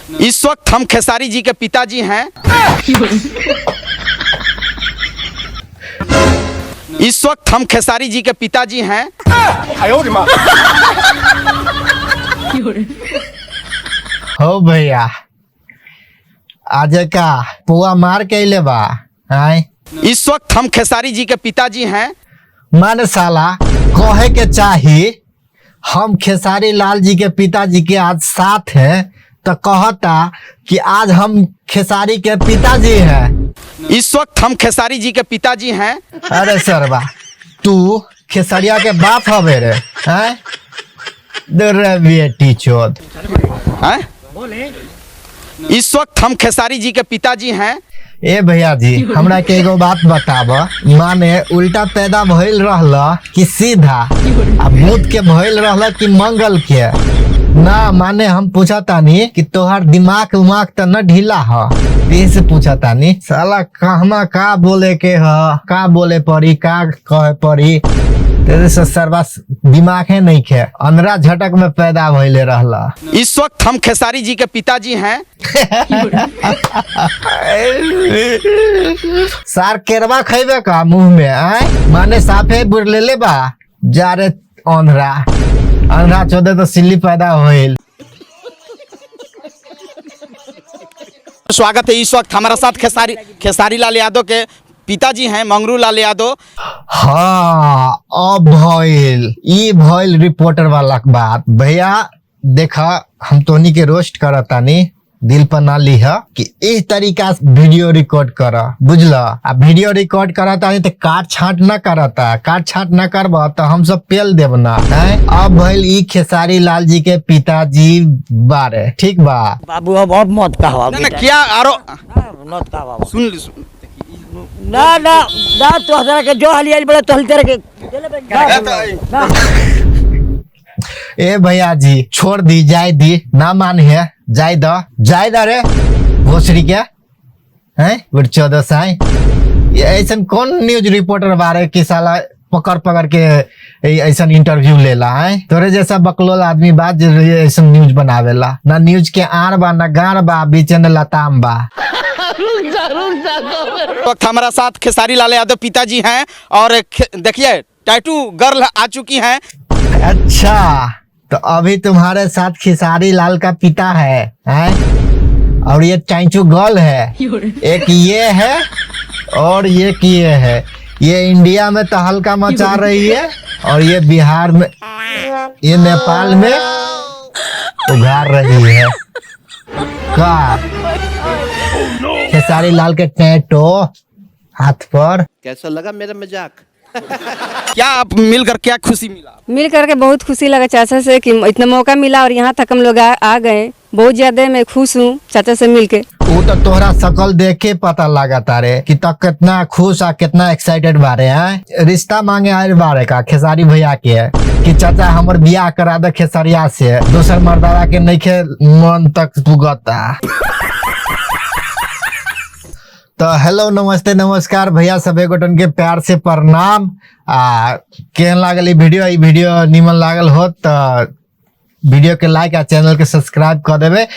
इस वक्त हम खेसारी जी के पिताजी हैं। इस वक्त हम खेसारी जी के पिताजी हैं। हो भैया आज का पुआ मार के ले बा आय। इस वक्त हम खेसारी जी के पिताजी हैं। मन साला कहे के चाही हम खेसारी लाल जी के पिताजी के आज साथ हैं तो कहता कि आज हम खेसारी के पिताजी हैं। इस वक्त हम खेसारी जी के पिताजी हैं। अरे सरबा तू खेसरिया के बाप हवे रे हैं? रे बेटी चोद हैं? इस वक्त हम खेसारी जी के पिताजी हैं। ए भैया जी हमरा के एगो बात बताब, माने उल्टा पैदा भइल रहला कि सीधा आ भूत के भइल रहला कि मंगल के ना? माने हम पूछा तानी कि तोहार दिमाग उमाग त न ढीला ह, से पूछा तानी साला कहना का बोले के ह, का बोले पड़ी, का कहे पड़ी। तेरे से सरवा दिमाग है नहीं खे, अंधरा झटक में पैदा भइले रहला। इस वक्त हम खेसारी जी के पिताजी हैं। सार केरवा खैबे का मुंह में आय? माने साफे बुरलेले बा जा रे अंधरा अंधरा चोदे तो सिल्ली पैदा होइल। स्वागत है। इस वक्त हमारा साथ खेसारी लाल यादव के पिताजी हैं, मंगरू लाल यादव। हाँ अब भइल रिपोर्टर वाला बात। भैया देखा हम तोनी के रोस्ट करतानी, दिल पर ना लिह कि इस तरीका से वीडियो रिकॉर्ड कर, बुझला? आ वीडियो रिकॉर्ड करता तो काट छाट न करता, काट छाट न करबा तो हम सब पेल देब ना है। अब भइल ई खेसारी लाल जी के पिताजी बारे, ठीक बा बाबू? अब मत कहो क्या आरो मत कहो। सुन ना ना ना तो हजरा के जो हाली आई बड़े तो हल तेरे के ए भैया जी छोड़ दी, जाय दी, ना मान है जाय द रे भोसड़ी के हैं 14 साई। ऐसा कौन न्यूज रिपोर्टर बारे की साला पकड़ के ऐसा इंटरव्यू लेला है? तोरे जैसा बकलोल आदमी बा ऐसा न्यूज बनावेला ना? न्यूज के आर बा ना गार बा, बीच में लताम बा। वक्त हमारा साथ खेसारी लाल यादव पिताजी हैं और देखिए टैटू गर्ल आ चुकी हैं। अच्छा तो अभी तुम्हारे साथ खेसारी लाल का पिता है और ये चाइचू गर्ल है, एक ये है और ये है। ये इंडिया में तो हल्का मचा रही है और ये बिहार में, ये नेपाल में उघार रही है का? खेसारी लाल के टैटू हाथ पर। कैसा लगा मेरा मजाक? क्या आप मिलकर क्या खुशी मिला? मिल करके बहुत खुशी लगा चाचा से कि इतना मौका मिला और यहाँ तक हम लोग आ गए। बहुत ज्यादा मैं खुश हूँ चाचा से मिलके। वो तो तोहरा शकल देख के पता लगा तारे कि तक कितना खुश आ, कितना एक्साइटेड बारे हैं। रिश्ता मांगे आए बारे का खेसारी भैया के कि चाचा हमर बियाह करा दे खेसरिया से, दोसर मर्दावा के नहीं खे मन तक पुगता। तो हेलो नमस्ते नमस्कार भैया सभी गोटन के प्यार से प्रणाम। केहन लागल ई वीडियो निमन लागल हो तो वीडियो के लाइक आ चैनल के सब्सक्राइब कर देवे।